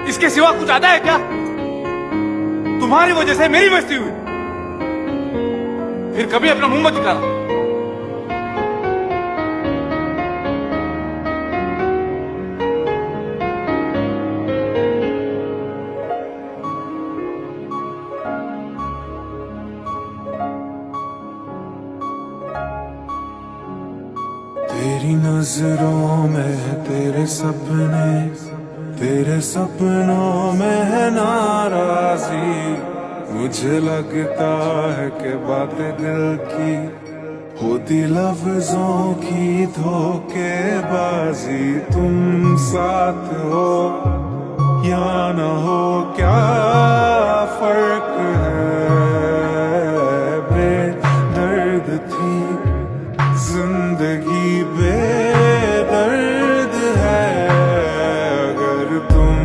इसके सिवा कुछ आता है क्या? तुम्हारी वजह से मेरी बेइज्जती हुई, फिर कभी अपना मुंह मत दिखाना। तेरी नजरों में तेरे सपने, तेरे सपनों में है नाराजी। मुझे लगता है कि बातें दिल की होती लफ्जों की धोखेबाजी। तुम साथ हो या न हो क्या फर्क है, बेदर्द थी जिंदगी बेदर्द है। अगर तुम